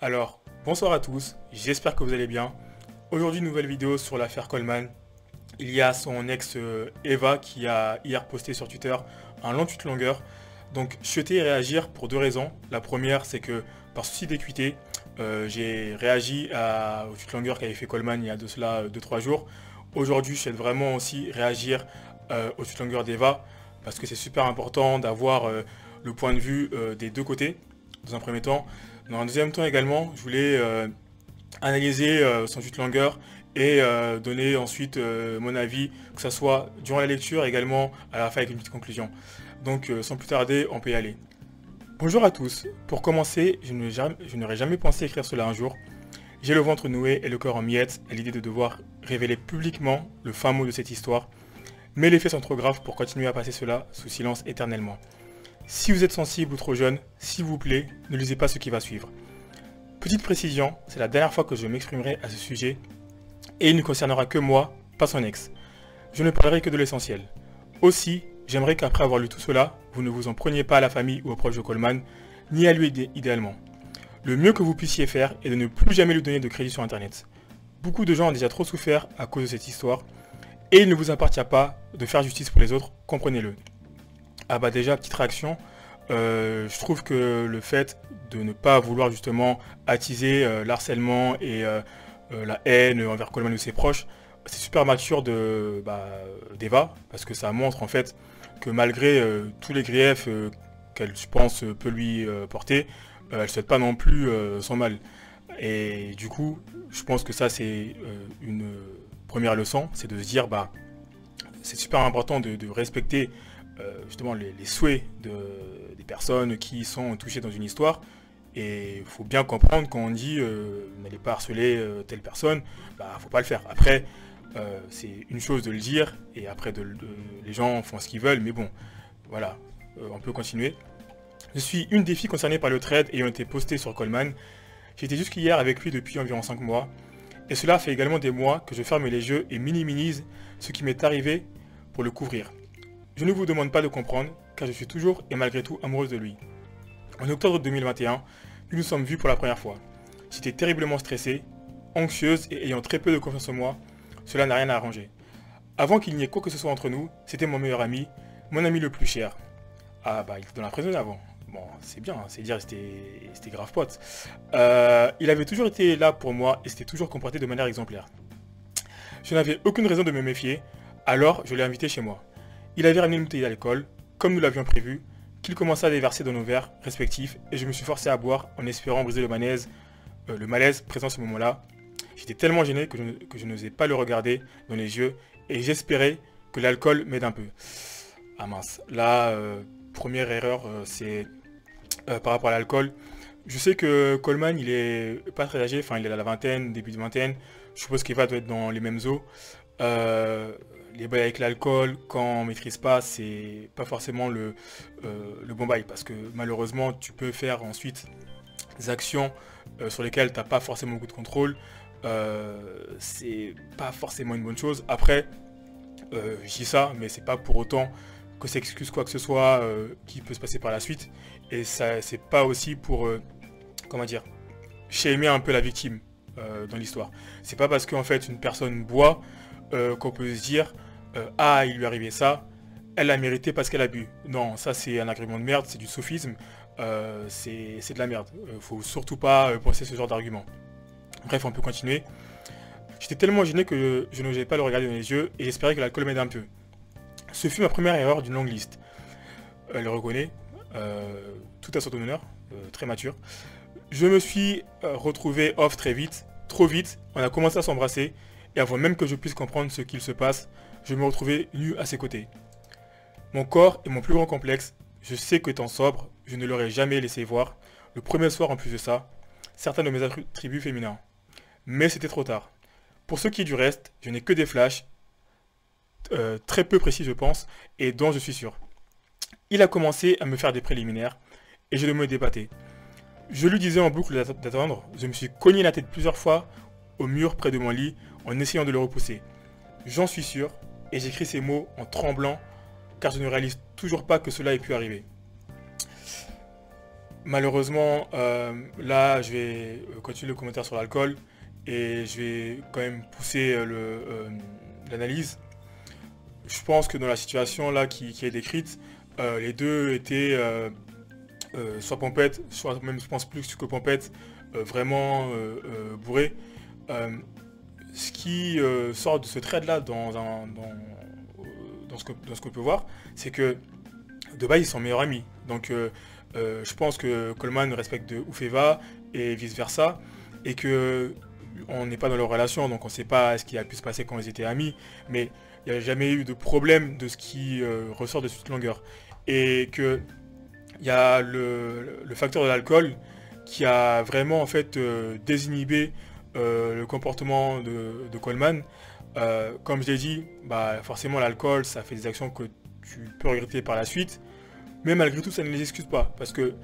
Alors, bonsoir à tous, j'espère que vous allez bien. Aujourd'hui, nouvelle vidéo sur l'affaire Coleman. Il y a son ex Eva qui a hier posté sur Twitter un long tweet longueur. Donc, je souhaitais réagir pour deux raisons. La première, c'est que par souci d'équité, j'ai réagi au tweet longueur qu'avait fait Coleman il y a de cela 2-3 jours. Aujourd'hui, je souhaite vraiment aussi réagir au tweet longueur d'Eva parce que c'est super important d'avoir le point de vue des deux côtés, dans un premier temps. Dans un deuxième temps également, je voulais analyser son tweet longueur et donner ensuite mon avis, que ce soit durant la lecture, également à la fin avec une petite conclusion. Donc sans plus tarder, on peut y aller. Bonjour à tous. Pour commencer, je n'aurais jamais pensé écrire cela un jour. J'ai le ventre noué et le cœur en miettes à l'idée de devoir révéler publiquement le fin mot de cette histoire. Mais les faits sont trop graves pour continuer à passer cela sous silence éternellement. Si vous êtes sensible ou trop jeune, s'il vous plaît, ne lisez pas ce qui va suivre. Petite précision, c'est la dernière fois que je m'exprimerai à ce sujet et il ne concernera que moi, pas son ex. Je ne parlerai que de l'essentiel. Aussi, j'aimerais qu'après avoir lu tout cela, vous ne vous en preniez pas à la famille ou aux proches de Coleman, ni à lui idéalement. Le mieux que vous puissiez faire est de ne plus jamais lui donner de crédit sur internet. Beaucoup de gens ont déjà trop souffert à cause de cette histoire et il ne vous appartient pas de faire justice pour les autres, comprenez-le. Ah bah déjà, petite réaction, je trouve que le fait de ne pas vouloir justement attiser l'harcèlement et la haine envers Coleman ou ses proches, c'est super mature d'Eva, parce que ça montre en fait que malgré tous les griefs qu'elle, je pense, peut lui porter, elle ne souhaite pas non plus son mal. Et du coup, je pense que ça c'est une première leçon, c'est de se dire, c'est super important de respecter justement les souhaits des personnes qui sont touchées dans une histoire. Et il faut bien comprendre quand on dit n'allez pas harceler telle personne, faut pas le faire. Après, c'est une chose de le dire et après les gens font ce qu'ils veulent, mais bon, voilà, on peut continuer. Je suis une des filles concernées par le thread ayant été postée sur Coleman. J'étais jusqu'hier avec lui depuis environ 5 mois. Et cela fait également des mois que je ferme les yeux et minimise ce qui m'est arrivé pour le couvrir. Je ne vous demande pas de comprendre, car je suis toujours et malgré tout amoureuse de lui. En octobre 2021, nous nous sommes vus pour la première fois. J'étais terriblement stressée, anxieuse et ayant très peu de confiance en moi. Cela n'a rien arrangé. Avant qu'il n'y ait quoi que ce soit entre nous, c'était mon meilleur ami, mon ami le plus cher. Ah il était dans la prison avant. Bon, c'est bien, c'est dire c'était grave pote. Il avait toujours été là pour moi et s'était toujours comporté de manière exemplaire. Je n'avais aucune raison de me méfier, alors je l'ai invité chez moi. Il avait ramené une bouteille d'alcool, comme nous l'avions prévu, qu'il commença à déverser dans nos verres respectifs et je me suis forcé à boire en espérant briser le malaise présent à ce moment-là. J'étais tellement gêné que je n'osais pas le regarder dans les yeux et j'espérais que l'alcool m'aide un peu. Ah mince, là, première erreur, c'est par rapport à l'alcool. Je sais que Coleman, il est pas très âgé, enfin il est à la vingtaine, début de vingtaine. Je suppose qu'Eva doit être dans les mêmes eaux. Les bails avec l'alcool, quand on maîtrise pas, c'est pas forcément le bon bail parce que malheureusement tu peux faire ensuite des actions sur lesquelles t'as pas forcément beaucoup de contrôle. C'est pas forcément une bonne chose. Après, je dis ça, mais c'est pas pour autant que ça excuse quoi que ce soit qui peut se passer par la suite. Et ça, c'est pas aussi pour, comment dire, shamer un peu la victime dans l'histoire. C'est pas parce qu'en fait une personne boit qu'on peut se dire il lui est arrivé ça, elle l'a mérité parce qu'elle a bu. Non, ça c'est un argument de merde, c'est du sophisme, c'est de la merde. Faut surtout pas penser ce genre d'argument. Bref, on peut continuer. J'étais tellement gêné que je n'osais pas le regarder dans les yeux et j'espérais que l'alcool m'aide un peu. Ce fut ma première erreur d'une longue liste. Elle le reconnaît, tout à son honneur, très mature. Je me suis retrouvé off très vite, trop vite, on a commencé à s'embrasser et avant même que je puisse comprendre ce qu'il se passe, je me retrouvais nu à ses côtés. Mon corps est mon plus grand complexe, je sais qu'étant sobre, je ne l'aurais jamais laissé voir, le premier soir en plus de ça, certains de mes attributs féminins. Mais c'était trop tard. Pour ce qui est du reste, je n'ai que des flashs, très peu précis je pense, et dont je suis sûr. Il a commencé à me faire des préliminaires, et je me débattais. Je lui disais en boucle d'attendre, je me suis cogné la tête plusieurs fois au mur près de mon lit en essayant de le repousser. J'en suis sûr, et j'écris ces mots en tremblant car je ne réalise toujours pas que cela ait pu arriver. Malheureusement, là, je vais continuer le commentaire sur l'alcool et je vais quand même pousser l'analyse. Je pense que dans la situation là qui est décrite, les deux étaient soit pompettes, soit même je pense plus que pompettes, vraiment bourrés. Euh, Ce qui sort de ce trade là dans ce qu'on peut voir, c'est que de base ils sont meilleurs amis. Donc je pense que Coleman respecte de ouf Eva et vice versa, et que on n'est pas dans leur relation, donc on ne sait pas ce qui a pu se passer quand ils étaient amis, mais il n'y a jamais eu de problème de ce qui ressort de cette longueur. Et que il y a le facteur de l'alcool qui a vraiment en fait désinhibé le comportement de Coleman. Comme je l'ai dit, bah, forcément l'alcool ça fait des actions que tu peux regretter par la suite, mais malgré tout ça ne les excuse pas, parce que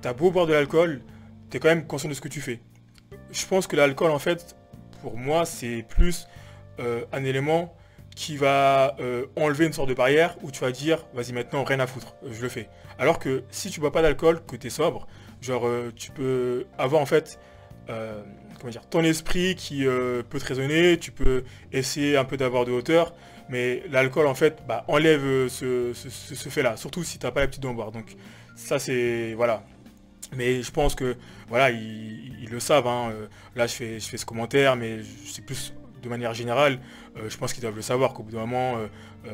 t'as beau boire de l'alcool, t'es quand même conscient de ce que tu fais. Je pense que l'alcool en fait, pour moi, c'est plus un élément qui va enlever une sorte de barrière où tu vas dire vas-y maintenant rien à foutre, je le fais. Alors que si tu bois pas d'alcool, que tu es sobre, genre tu peux avoir en fait comment dire, ton esprit qui peut te raisonner, tu peux essayer un peu d'avoir de hauteur, mais l'alcool en fait bah, enlève ce fait là, surtout si t'as pas l'habitude d'en boire. Donc ça c'est voilà. Mais je pense que voilà, ils le savent, hein. Là je fais ce commentaire, mais c'est plus de manière générale, je pense qu'ils doivent le savoir qu'au bout d'un moment,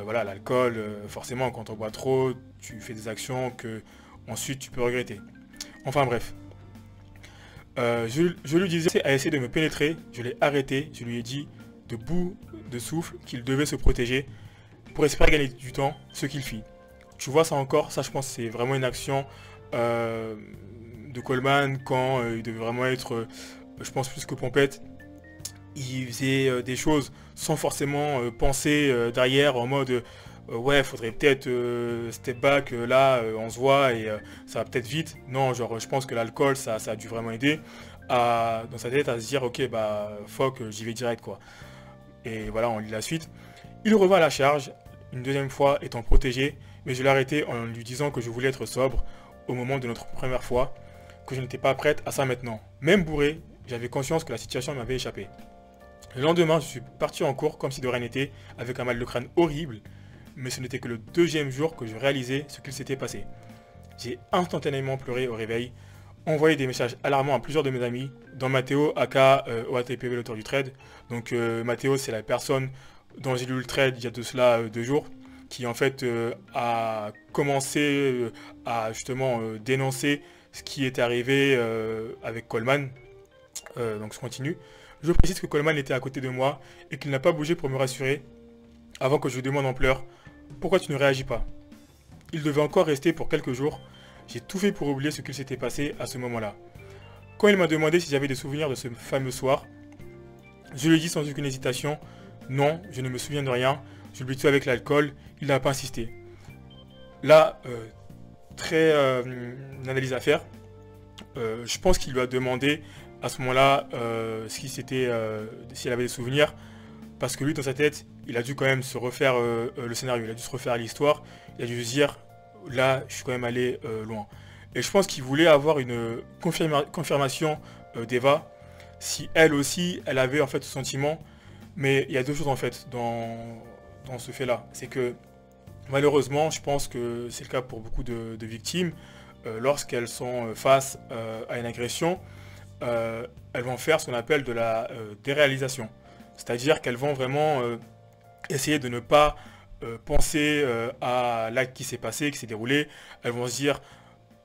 voilà, l'alcool, forcément quand on boit trop, tu fais des actions que ensuite tu peux regretter. Enfin bref. Je lui disais à essayer de me pénétrer, je l'ai arrêté, je lui ai dit de bout de souffle qu'il devait se protéger pour espérer gagner du temps, ce qu'il fit. Tu vois ça encore, ça je pense que c'est vraiment une action de Coleman quand il devait vraiment être, je pense plus que pompette. Il faisait des choses sans forcément penser derrière en mode ouais faudrait peut-être step back là on se voit et ça va peut-être vite. Non, genre je pense que l'alcool ça a dû vraiment aider dans sa tête à se dire ok bah fuck j'y vais direct quoi. Et voilà, on lit la suite. Il revint à la charge, une deuxième fois étant protégé, mais je l'ai arrêté en lui disant que je voulais être sobre au moment de notre première fois, que je n'étais pas prête à ça maintenant. Même bourré, j'avais conscience que la situation m'avait échappé. Le lendemain, je suis parti en cours comme si de rien n'était, avec un mal de crâne horrible, mais ce n'était que le deuxième jour que je réalisais ce qu'il s'était passé. J'ai instantanément pleuré au réveil, envoyé des messages alarmants à plusieurs de mes amis, dont Mathéo, aka OATPV, l'auteur du trade. Donc Mathéo, c'est la personne dont j'ai lu le trade il y a de cela 2 jours, qui en fait a commencé à justement dénoncer ce qui était arrivé avec Coleman. Donc je continue. Je précise que Coleman était à côté de moi et qu'il n'a pas bougé pour me rassurer avant que je lui demande en pleurs pourquoi tu ne réagis pas. Il devait encore rester pour quelques jours. J'ai tout fait pour oublier ce qu'il s'était passé à ce moment-là. Quand il m'a demandé si j'avais des souvenirs de ce fameux soir, je lui ai dit sans aucune hésitation non, je ne me souviens de rien, je l'ai tué avec l'alcool, il n'a pas insisté. Là, très une analyse à faire. Je pense qu'il lui a demandé à ce moment-là s'il avait des souvenirs, parce que lui dans sa tête il a dû quand même se refaire le scénario, il a dû se refaire l'histoire, il a dû se dire là je suis quand même allé loin. Et je pense qu'il voulait avoir une confirmation d'Eva, si elle aussi elle avait en fait ce sentiment. Mais il y a deux choses en fait dans ce fait là, c'est que malheureusement je pense que c'est le cas pour beaucoup de victimes, lorsqu'elles sont face à une agression, elles vont faire ce qu'on appelle de la déréalisation. C'est-à-dire qu'elles vont vraiment essayer de ne pas penser à l'acte qui s'est passé, qui s'est déroulé. Elles vont se dire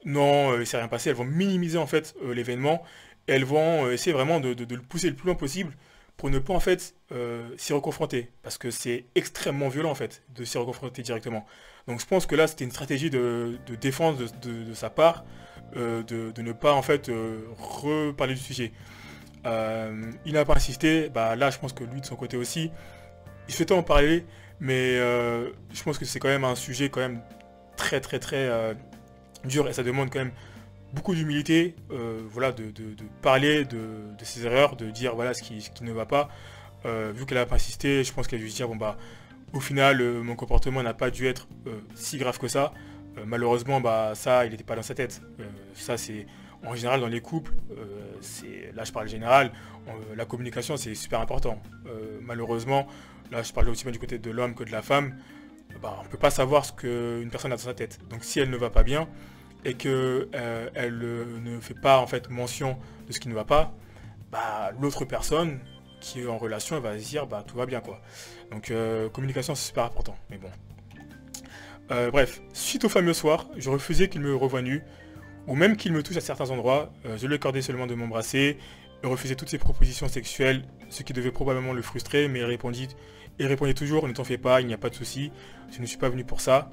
non, il ne s'est rien passé. Elles vont minimiser en fait l'événement. Et elles vont essayer vraiment de le pousser le plus loin possible pour ne pas en fait s'y reconfronter. Parce que c'est extrêmement violent en fait de s'y reconfronter directement. Donc je pense que là c'était une stratégie de défense de sa part, de ne pas en fait reparler du sujet. Il n'a pas insisté, bah là je pense que lui de son côté aussi, il souhaitait en parler, mais je pense que c'est quand même un sujet quand même très dur et ça demande quand même beaucoup d'humilité, voilà, de parler de ses erreurs, de dire voilà ce qui ne va pas. Vu qu'elle n'a pas insisté, je pense qu'elle a dû se dire bon bah au final mon comportement n'a pas dû être si grave que ça, Malheureusement, bah, ça, il n'était pas dans sa tête. Ça, c'est en général dans les couples, là je parle général, la communication c'est super important. Malheureusement, là je parle aussi bien du côté de l'homme que de la femme, bah, on ne peut pas savoir ce qu'une personne a dans sa tête. Donc si elle ne va pas bien et qu'elle ne fait pas en fait mention de ce qui ne va pas, bah, l'autre personne qui est en relation elle va se dire bah tout va bien quoi. Donc communication c'est super important. Mais bon. Bref, suite au fameux soir, je refusais qu'il me revoie nu, ou même qu'il me touche à certains endroits, je lui accordais seulement de m'embrasser, et refusais toutes ses propositions sexuelles, ce qui devait probablement le frustrer, mais il répondait toujours, ne t'en fais pas, il n'y a pas de souci, je ne suis pas venu pour ça.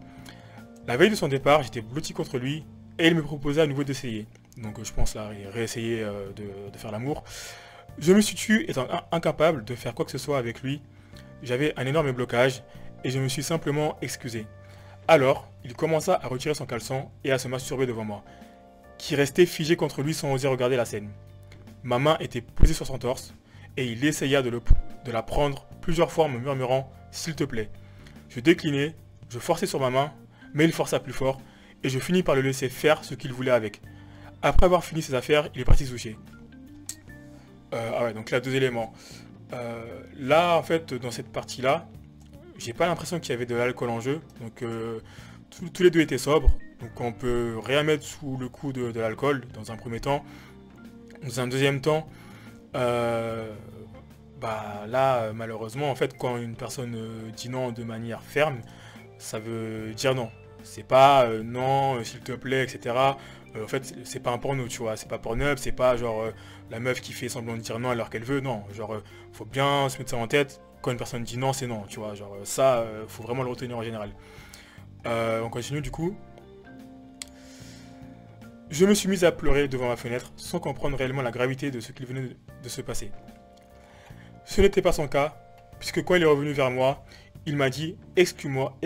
La veille de son départ, j'étais blotti contre lui, et il me proposait à nouveau d'essayer. Donc je pense là, il réessayer de faire l'amour. Je me suis tué étant incapable de faire quoi que ce soit avec lui. J'avais un énorme blocage, et je me suis simplement excusé. Alors, il commença à retirer son caleçon et à se masturber devant moi, qui restait figé contre lui sans oser regarder la scène. Ma main était posée sur son torse, et il essaya de la prendre plusieurs fois en me murmurant « S'il te plaît ». Je déclinai, je forçai sur ma main, mais il força plus fort, et je finis par le laisser faire ce qu'il voulait avec. Après avoir fini ses affaires, il est parti se doucher. Ah ouais, donc là, deux éléments. Là, en fait, dans cette partie-là, j'ai pas l'impression qu'il y avait de l'alcool en jeu, donc tous les deux étaient sobres, donc on peut rien mettre sous le coup de l'alcool dans un premier temps. Dans un deuxième temps, bah là malheureusement en fait quand une personne dit non de manière ferme, ça veut dire non. C'est pas non s'il te plaît etc. En fait c'est pas un porno tu vois, c'est pas Pornhub, c'est pas genre la meuf qui fait semblant de dire non alors qu'elle veut, non. Genre faut bien se mettre ça en tête. Quand une personne dit non, c'est non, tu vois, genre ça, faut vraiment le retenir en général. On continue du coup. Je me suis mis à pleurer devant ma fenêtre, sans comprendre réellement la gravité de ce qu'il venait de se passer. Ce n'était pas son cas, puisque quand il est revenu vers moi, il m'a dit « Excuse-moi,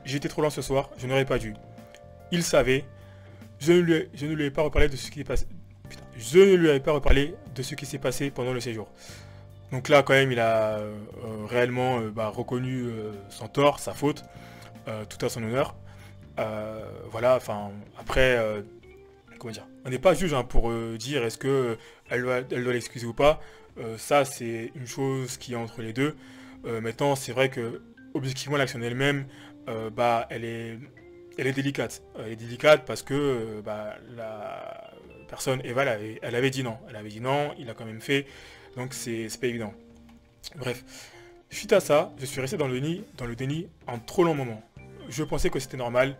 j'étais trop loin ce soir, je n'aurais pas dû. » Il savait, je ne lui ai pas reparlé de ce qui s'est passé. Putain, je ne lui avais pas reparlé de ce qui s'est passé pendant le séjour. Donc là, quand même, il a réellement reconnu son tort, sa faute, tout à son honneur. Voilà, enfin, après, comment dire, on n'est pas juge hein, pour dire est-ce que elle doit l'excuser ou pas. Ça, c'est une chose qui est entre les deux. Maintenant, c'est vrai que, objectivement, l'action elle-même, elle est délicate. Elle est délicate parce que la personne, Eva, elle avait dit non. Elle avait dit non, il a quand même fait. Donc c'est pas évident. Bref. Suite à ça, je suis resté dans le déni un trop long moment. Je pensais que c'était normal,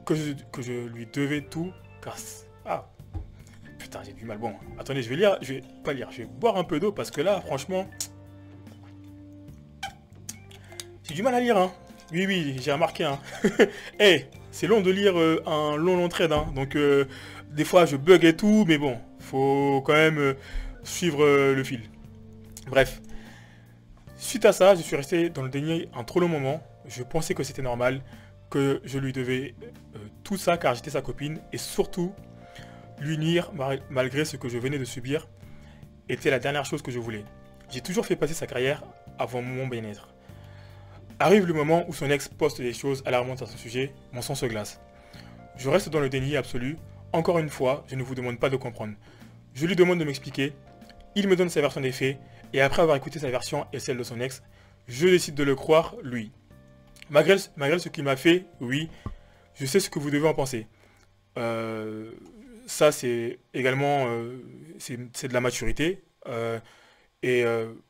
que je lui devais tout, car... Ah, putain, j'ai du mal. Bon, attendez, je vais pas lire, je vais boire un peu d'eau, parce que là, franchement... J'ai du mal à lire, hein. Oui, j'ai remarqué, hein. Hey, c'est long de lire un long thread, hein. Donc, des fois, je bug et tout, mais bon, faut quand même suivre le fil. Bref. Suite à ça, je suis resté dans le déni un trop long moment. Je pensais que c'était normal, que je lui devais tout ça car j'étais sa copine. Et surtout, l'unir malgré ce que je venais de subir était la dernière chose que je voulais. J'ai toujours fait passer sa carrière avant mon bien-être. Arrive le moment où son ex poste des choses alarmantes à ce sujet, mon sang se glace. Je reste dans le déni absolu. Encore une fois, je ne vous demande pas de comprendre. Je lui demande de m'expliquer. Il me donne sa version des faits. Et après avoir écouté sa version et celle de son ex, je décide de le croire, lui. Malgré ce qu'il m'a fait, oui, je sais ce que vous devez en penser. Ça, c'est également c'est de la maturité. En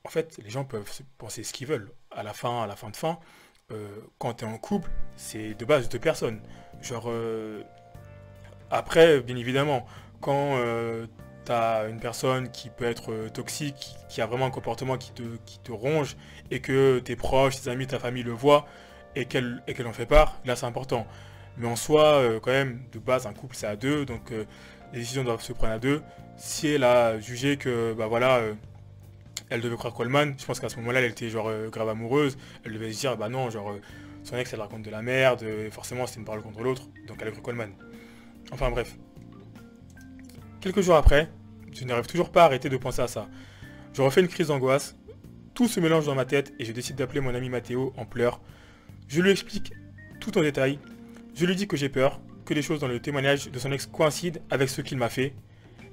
fait, les gens peuvent penser ce qu'ils veulent. À la fin de fin, quand tu es en couple, c'est de base deux personnes. Genre, après, bien évidemment, quand... t'as une personne qui peut être toxique, qui a vraiment un comportement qui te ronge, et que tes proches, tes amis, ta famille le voient, et qu'elle en fait part, là c'est important. Mais en soi, quand même, de base, un couple c'est à deux, donc les décisions doivent se prendre à deux. Si elle a jugé que, elle devait croire Coleman, je pense qu'à ce moment-là, elle était genre grave amoureuse, elle devait se dire, non, genre, son ex, elle raconte de la merde, et forcément c'était une parole contre l'autre, donc elle a cru Coleman. Enfin bref. Quelques jours après, je n'arrive toujours pas à arrêter de penser à ça. Je refais une crise d'angoisse, tout se mélange dans ma tête et je décide d'appeler mon ami Mathéo en pleurs. Je lui explique tout en détail. Je lui dis que j'ai peur, que les choses dans le témoignage de son ex coïncident avec ce qu'il m'a fait,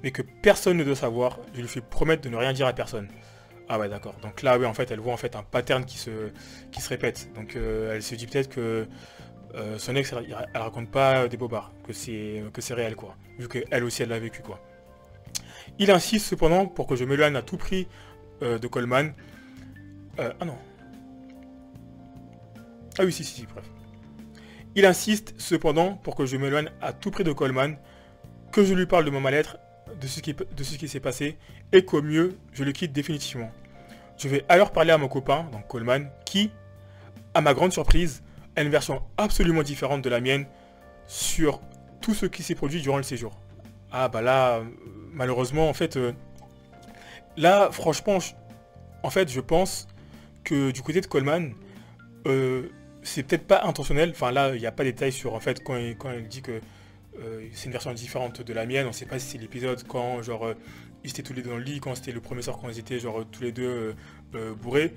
mais que personne ne doit savoir. Je lui fais promettre de ne rien dire à personne. Ah ouais, d'accord. Donc là, oui, en fait, elle voit en fait un pattern qui se répète. Donc elle se dit peut-être que son ex, elle raconte pas des bobards, que c'est réel, quoi. Vu qu'elle aussi, elle l'a vécu, quoi. Il insiste cependant pour que je m'éloigne à tout prix de Coleman. Ah non. Ah oui, si, bref. Il insiste cependant pour que je m'éloigne à tout prix de Coleman, que je lui parle de mon mal-être, de ce qui s'est passé, et qu'au mieux, je le quitte définitivement. Je vais alors parler à mon copain, donc Coleman, qui, à ma grande surprise, a une version absolument différente de la mienne sur tout ce qui s'est produit durant le séjour. Ah bah là, malheureusement, en fait, là, franchement, en fait, je pense que du côté de Coleman, c'est peut-être pas intentionnel. Enfin là, il n'y a pas de détails sur en fait quand il dit que c'est une version différente de la mienne. On ne sait pas si c'est l'épisode quand genre ils étaient tous les deux dans le lit, quand c'était le premier soir quand ils étaient genre tous les deux bourrés.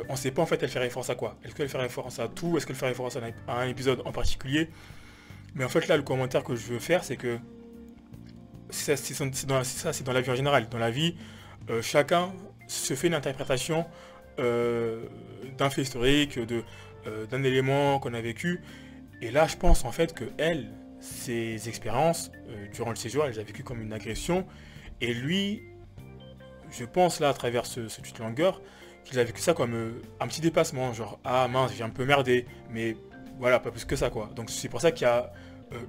On ne sait pas en fait elle fait référence à quoi. Est-ce qu'elle fait référence à tout? Est-ce qu'elle fait référence à un épisode en particulier? Mais en fait là, le commentaire que je veux faire, c'est que c'est dans la vie en général. Dans la vie, chacun se fait une interprétation d'un fait historique, d'un élément qu'on a vécu. Et là, je pense en fait que elle, ses expériences durant le séjour, elle les a vécues comme une agression. Et lui, je pense là, à travers ce tweet longueur, qu'il a vécu ça comme un petit dépassement. Genre, ah mince, j'ai un peu merdé. Mais voilà, pas plus que ça, quoi. Donc c'est pour ça qu'il y a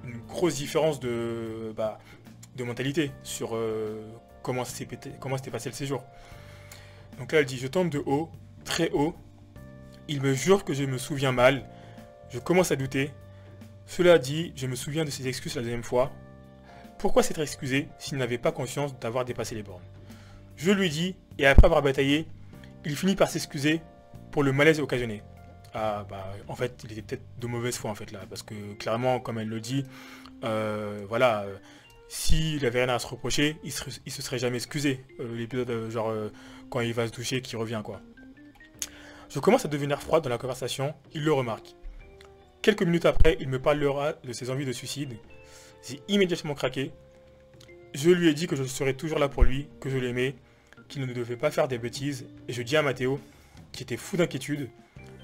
une grosse différence de mentalité sur comment s'était passé le séjour. Donc là, elle dit, je tombe de haut, très haut. Il me jure que je me souviens mal. Je commence à douter. Cela dit, je me souviens de ses excuses la deuxième fois. Pourquoi s'être excusé s'il n'avait pas conscience d'avoir dépassé les bornes? Je lui dis, et après avoir bataillé, il finit par s'excuser pour le malaise occasionné. Ah bah en fait il était peut-être de mauvaise foi en fait là, parce que clairement comme elle le dit, voilà, s'il avait rien à se reprocher, il se serait jamais excusé. L'épisode quand il va se doucher, qui revient quoi. Je commence à devenir froid dans la conversation, il le remarque. Quelques minutes après, il me parlera de ses envies de suicide. J'ai immédiatement craqué. Je lui ai dit que je serais toujours là pour lui, que je l'aimais, qu'il ne devait pas faire des bêtises, et je dis à Mathéo, qui était fou d'inquiétude,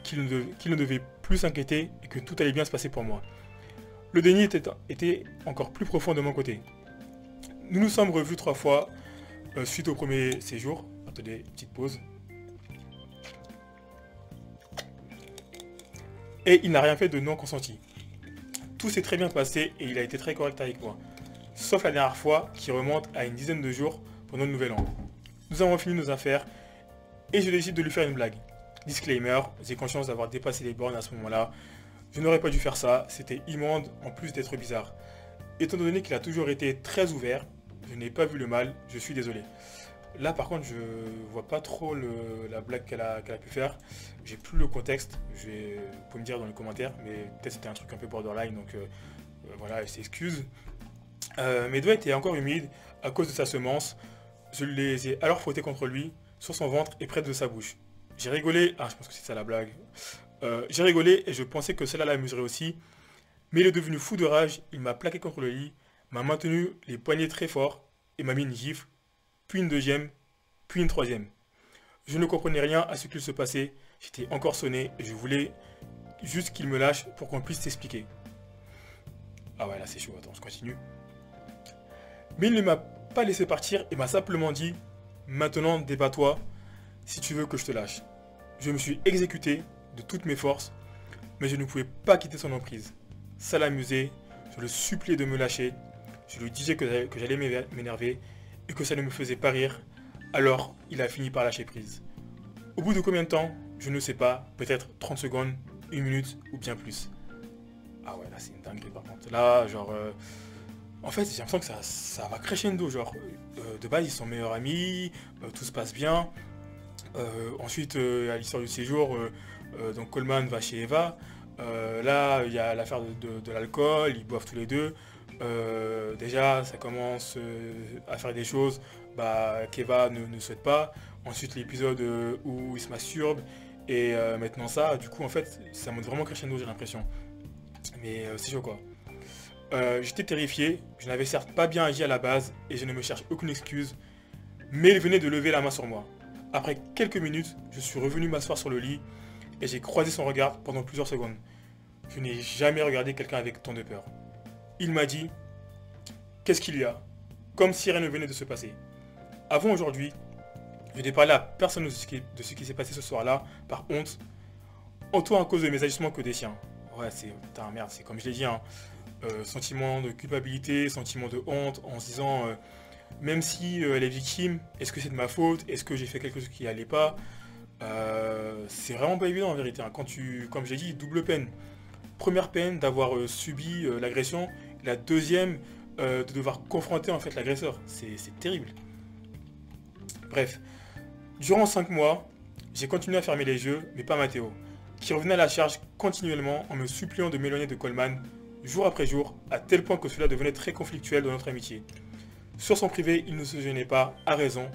qu'il ne devait plus s'inquiéter et que tout allait bien se passer pour moi. Le déni était encore plus profond de mon côté. Nous nous sommes revus 3 fois suite au premier séjour. Attendez, petite pause. Et il n'a rien fait de non consenti. Tout s'est très bien passé et il a été très correct avec moi. Sauf la dernière fois qui remonte à une dizaine de jours pendant le nouvel an. Nous avons fini nos affaires et je décide de lui faire une blague. Disclaimer, j'ai conscience d'avoir dépassé les bornes à ce moment-là. Je n'aurais pas dû faire ça, c'était immonde en plus d'être bizarre. Étant donné qu'il a toujours été très ouvert, je n'ai pas vu le mal, je suis désolé. Là par contre je vois pas trop la blague qu'elle a pu faire. J'ai plus le contexte, vous pouvez me dire dans les commentaires, mais peut-être c'était un truc un peu borderline, donc voilà, elle s'excuse. Mes doigts étaient encore humides à cause de sa semence. Je les ai alors frottés contre lui, sur son ventre et près de sa bouche. J'ai rigolé, je pense que c'est ça la blague. J'ai rigolé et je pensais que cela l'amuserait aussi. Mais il est devenu fou de rage, il m'a plaqué contre le lit, m'a maintenu les poignets très forts et m'a mis une gifle, puis une deuxième, puis une troisième. Je ne comprenais rien à ce qu'il se passait, j'étais encore sonné et je voulais juste qu'il me lâche pour qu'on puisse s'expliquer. Ah ouais là c'est chaud, attends, je continue. Mais il ne m'a pas laissé partir et m'a simplement dit « Maintenant débat-toi si tu veux que je te lâche ». Je me suis exécuté de toutes mes forces, mais je ne pouvais pas quitter son emprise. Ça l'amusait, je le suppliais de me lâcher, je lui disais que j'allais m'énerver et que ça ne me faisait pas rire, alors il a fini par lâcher prise. Au bout de combien de temps? Je ne sais pas, peut-être 30 secondes, 1 minute ou bien plus. Ah ouais là c'est une dinguerie par contre. Là genre... en fait j'ai l'impression que ça va crescendo, genre de base ils sont meilleurs amis, tout se passe bien. Ensuite à l'histoire du séjour, donc Coleman va chez Eva. Là il y a l'affaire de l'alcool, ils boivent tous les deux. Déjà ça commence à faire des choses qu'Eva ne souhaite pas. Ensuite l'épisode où il se masturbe et maintenant ça, du coup en fait ça monte vraiment crescendo j'ai l'impression. mais c'est chaud quoi. J'étais terrifié, je n'avais certes pas bien agi à la base et je ne me cherche aucune excuse, mais il venait de lever la main sur moi. Après quelques minutes, je suis revenu m'asseoir sur le lit et j'ai croisé son regard pendant plusieurs secondes. Je n'ai jamais regardé quelqu'un avec tant de peur. Il m'a dit, qu'est-ce qu'il y a? Comme si rien ne venait de se passer. Avant aujourd'hui, je n'ai parlé à personne de ce qui s'est passé ce soir-là, par honte, autant à cause de mes agissements que des siens. Ouais, putain, merde, c'est comme je l'ai dit, hein. Sentiment de culpabilité, sentiment de honte, en se disant, même si elle est victime, est-ce que c'est de ma faute? Est-ce que j'ai fait quelque chose qui allait pas? C'est vraiment pas évident en vérité, hein. Comme j'ai dit, double peine. Première peine d'avoir subi l'agression, la deuxième de devoir confronter en fait l'agresseur. C'est terrible. Bref, durant 5 mois, j'ai continué à fermer les yeux, mais pas Mathéo, qui revenait à la charge continuellement en me suppliant de m'éloigner de Coleman, jour après jour, à tel point que cela devenait très conflictuel dans notre amitié. Sur son privé, il ne se gênait pas, à raison,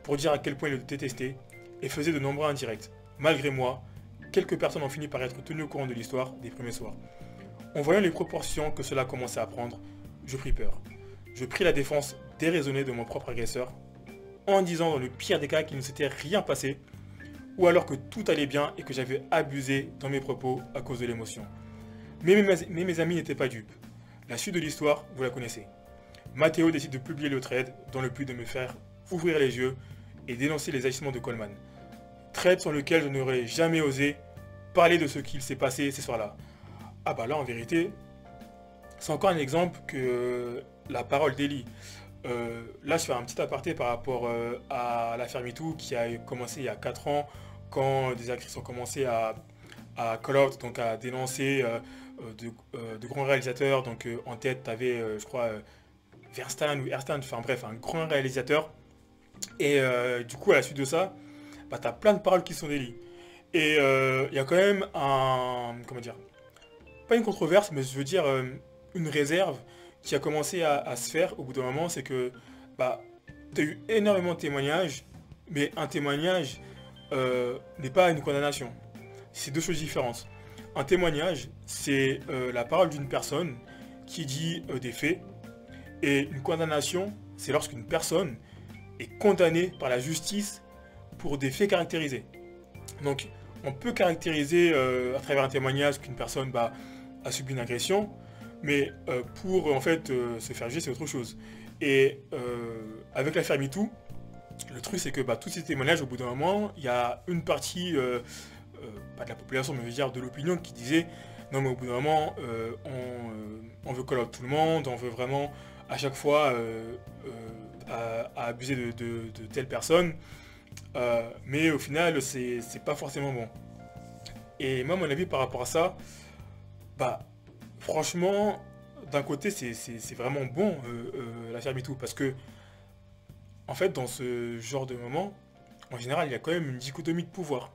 pour dire à quel point il le détestait, et faisait de nombreux indirects. Malgré moi, quelques personnes ont fini par être tenues au courant de l'histoire des premiers soirs. En voyant les proportions que cela commençait à prendre, je pris peur. Je pris la défense déraisonnée de mon propre agresseur, en disant dans le pire des cas qu'il ne s'était rien passé, ou alors que tout allait bien et que j'avais abusé dans mes propos à cause de l'émotion. Mais mes amis n'étaient pas dupes. La suite de l'histoire, vous la connaissez. Mathéo décide de publier le thread dans le but de me faire ouvrir les yeux et dénoncer les agissements de Coleman. Thread sur lequel je n'aurais jamais osé parler de ce qu'il s'est passé ces soirs-là. Ah bah là, en vérité, c'est encore un exemple que la parole d'Eli. Là, je fais un petit aparté par rapport à l'affaire MeToo qui a commencé il y a 4 ans, quand des actrices ont commencé à call out, donc à dénoncer de grands réalisateurs. Donc en tête, tu avais, je crois, Verstein ou Erstein, enfin bref, un grand réalisateur. Et du coup, à la suite de ça, bah, tu as plein de paroles qui sont déliées. Et il y a quand même comment dire, pas une controverse, mais je veux dire une réserve qui a commencé à se faire au bout d'un moment, c'est que bah, tu as eu énormément de témoignages, mais un témoignage n'est pas une condamnation. C'est deux choses différentes. Un témoignage, c'est la parole d'une personne qui dit des faits, et une condamnation, c'est lorsqu'une personne est condamnée par la justice pour des faits caractérisés. Donc, on peut caractériser à travers un témoignage qu'une personne a subi une agression, mais pour en fait se faire juger, c'est autre chose. Et avec l'affaire MeToo, le truc c'est que tous ces témoignages, au bout d'un moment, il y a une partie, pas de la population, mais je veux dire de l'opinion, qui disait non mais au bout d'un moment, on veut call out tout le monde, on veut vraiment à chaque fois à abuser de telle personne, mais au final c'est pas forcément bon. Et moi mon avis par rapport à ça, franchement, d'un côté, c'est vraiment bon l'affaire MeToo, parce que, en fait, dans ce genre de moment, en général, il y a quand même une dichotomie de pouvoir.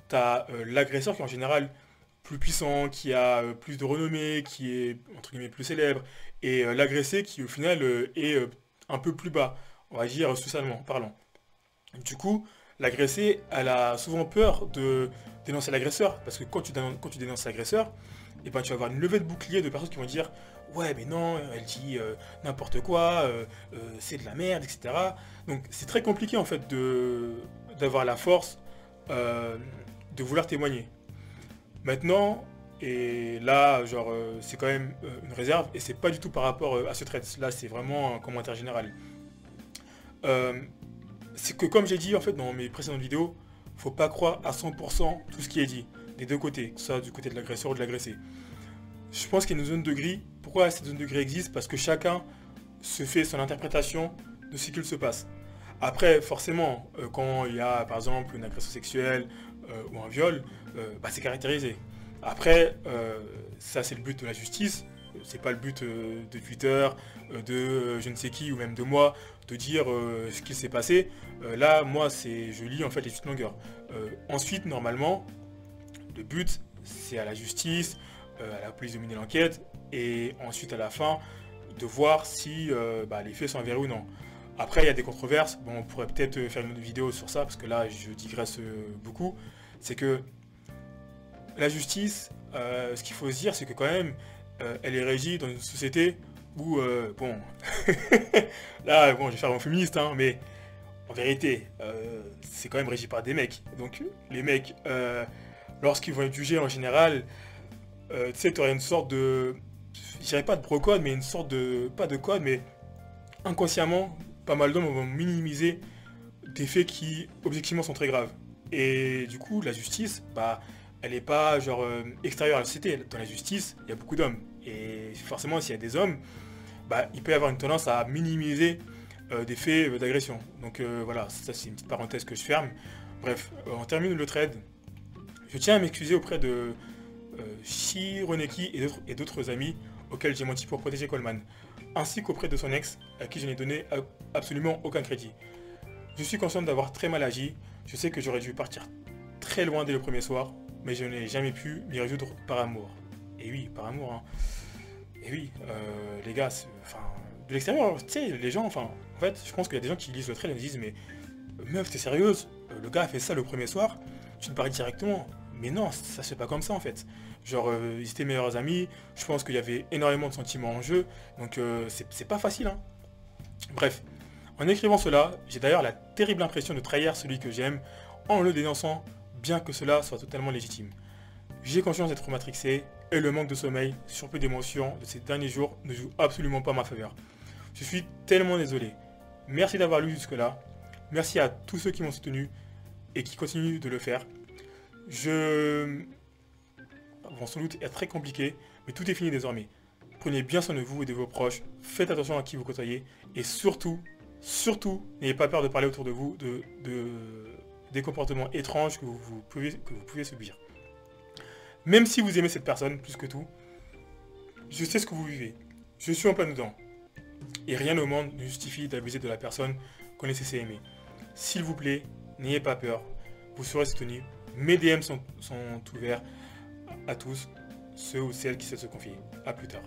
T'as l'agresseur qui est en général plus puissant, qui a plus de renommée, qui est, entre guillemets, plus célèbre, et l'agressé qui, au final, est un peu plus bas, on va dire, socialement parlant. Du coup, l'agressé, elle a souvent peur de dénoncer l'agresseur, parce que quand tu dénonces l'agresseur, et ben tu vas avoir une levée de bouclier de personnes qui vont dire ouais mais non, elle dit n'importe quoi, c'est de la merde, etc. Donc c'est très compliqué en fait d'avoir la force de vouloir témoigner. Maintenant, et là genre c'est quand même une réserve, et c'est pas du tout par rapport à ce trait, là c'est vraiment un commentaire général. C'est que comme j'ai dit en fait dans mes précédentes vidéos, faut pas croire à 100% tout ce qui est dit, des deux côtés, que ce soit du côté de l'agresseur ou de l'agressé. Je pense qu'il y a une zone de gris. Pourquoi cette zone de gris existe? Parce que chacun se fait son interprétation de ce qu'il se passe. Après, forcément, quand il y a par exemple une agression sexuelle ou un viol, c'est caractérisé. Après, ça c'est le but de la justice. C'est pas le but de Twitter, de je ne sais qui ou même de moi de dire ce qui s'est passé. Là, moi, je lis en fait les suites longueurs. Ensuite, normalement, le but c'est à la justice, à la police de mener l'enquête, et ensuite à la fin de voir si les faits sont avérés ou non. Après, il y a des controverses. Bon, on pourrait peut-être faire une autre vidéo sur ça, parce que là, je digresse beaucoup. C'est que la justice, ce qu'il faut se dire, c'est que quand même, elle est régie dans une société où, bon, là, bon, je vais faire mon féministe, hein, mais en vérité, c'est quand même régi par des mecs. Donc, les mecs, lorsqu'ils vont être jugés en général, tu sais, tu aurais une sorte de, je dirais pas de pro-code, mais une sorte de, pas de code, mais inconsciemment, pas mal d'hommes vont minimiser des faits qui, objectivement, sont très graves. Et du coup, la justice, bah, elle n'est pas genre extérieure à la société. Dans la justice, il y a beaucoup d'hommes. Et forcément, s'il y a des hommes, bah, il peut y avoir une tendance à minimiser des faits d'agression. Donc voilà, ça c'est une petite parenthèse que je ferme. Bref, on termine le trade. Je tiens à m'excuser auprès de Shironeki et d'autres amis auxquels j'ai menti pour protéger Coleman, ainsi qu'auprès de son ex, à qui je n'ai donné absolument aucun crédit. Je suis conscient d'avoir très mal agi, je sais que j'aurais dû partir très loin dès le premier soir, mais je n'ai jamais pu m'y résoudre par amour. Et oui, par amour, hein. Et oui, les gars, enfin, de l'extérieur, tu sais, les gens, enfin, en fait, je pense qu'il y a des gens qui lisent le trade et me disent, mais meuf, t'es sérieuse? Le gars a fait ça le premier soir, tu te paries directement. Mais non, ça se fait pas comme ça en fait. Genre, ils étaient meilleurs amis, je pense qu'il y avait énormément de sentiments en jeu, donc c'est pas facile, hein. Bref, en écrivant cela, j'ai d'ailleurs la terrible impression de trahir celui que j'aime en le dénonçant, bien que cela soit totalement légitime. J'ai conscience d'être matrixé, et le manque de sommeil, surplus d'émotions de ces derniers jours ne joue absolument pas en ma faveur. Je suis tellement désolé. Merci d'avoir lu jusque-là. Merci à tous ceux qui m'ont soutenu et qui continuent de le faire. Vont sans doute être très compliqué, mais tout est fini désormais. Prenez bien soin de vous et de vos proches, faites attention à qui vous côtoyez, et surtout, n'ayez pas peur de parler autour de vous des comportements étranges que vous pouvez subir. Même si vous aimez cette personne plus que tout, je sais ce que vous vivez. Je suis en plein dedans. Et rien au monde ne justifie d'abuser de la personne qu'on est censé aimer. S'il vous plaît, n'ayez pas peur. Vous serez soutenu. Mes DM sont ouverts à tous, ceux ou celles qui souhaitent se confier. A plus tard.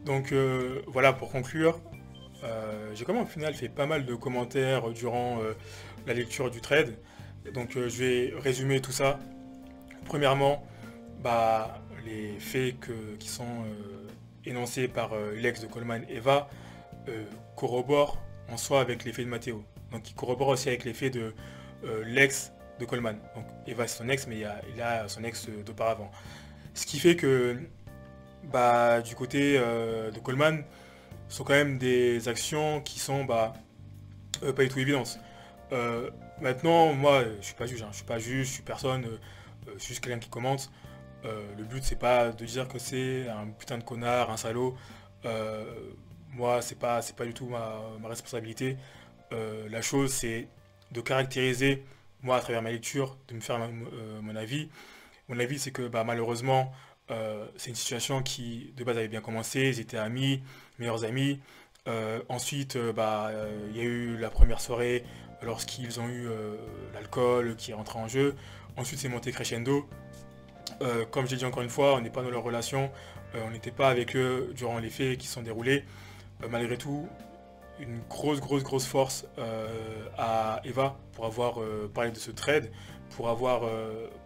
Donc voilà, pour conclure, j'ai quand même au final fait pas mal de commentaires durant la lecture du trade. Donc je vais résumer tout ça. Premièrement, bah, les faits qui sont énoncés par l'ex de Coleman, Eva, corroborent en soi avec les faits de Matteo. Donc il corrobore aussi avec les faits de l'ex de Coleman. Donc Eva c'est son ex, mais il a son ex d'auparavant. Ce qui fait que bah, du côté de Coleman, ce sont quand même des actions qui sont pas du tout évidentes. Maintenant, moi, je suis pas juge, hein. Je suis pas juge, je suis personne, je suis juste quelqu'un qui commente. Le but c'est pas de dire que c'est un putain de connard, un salaud. Moi, c'est pas du tout ma responsabilité. La chose c'est de caractériser, moi à travers ma lecture, de me faire mon avis. Mon avis c'est que bah, malheureusement, c'est une situation qui de base avait bien commencé, ils étaient amis, meilleurs amis. Ensuite, il y a eu la première soirée lorsqu'ils ont eu l'alcool qui est rentré en jeu. Ensuite, c'est monté crescendo. Comme j'ai dit encore une fois, on n'est pas dans leur relation, on n'était pas avec eux durant les faits qui se sont déroulés. Malgré tout, une grosse force à Eva pour avoir parlé de ce trade, pour avoir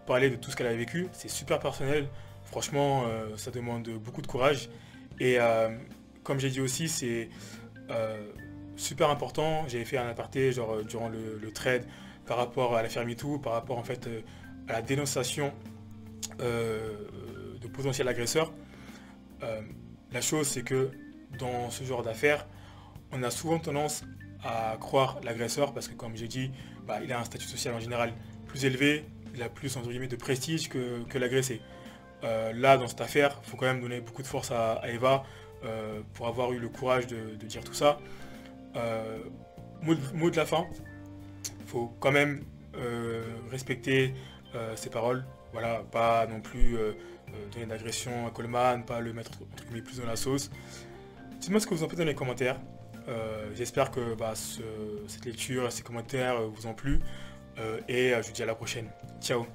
parlé de tout ce qu'elle a vécu. C'est super personnel, franchement, ça demande beaucoup de courage. Et comme j'ai dit aussi, c'est super important. J'avais fait un aparté genre, durant le trade par rapport à l'affaire MeToo, par rapport en fait à la dénonciation de potentiels agresseurs. La chose c'est que dans ce genre d'affaires, on a souvent tendance à croire l'agresseur parce que comme j'ai dit, bah, il a un statut social en général plus élevé, il a plus entre guillemets de prestige que l'agressé. Là dans cette affaire, il faut quand même donner beaucoup de force à Eva pour avoir eu le courage de dire tout ça. Mot de la fin, il faut quand même respecter ses paroles. Voilà, pas non plus donner d'agression à Coleman, pas le mettre entre guillemets plus dans la sauce. Dites-moi ce que vous en pensez dans les commentaires. J'espère que cette lecture, ces commentaires vous ont plu. Et je vous dis à la prochaine. Ciao.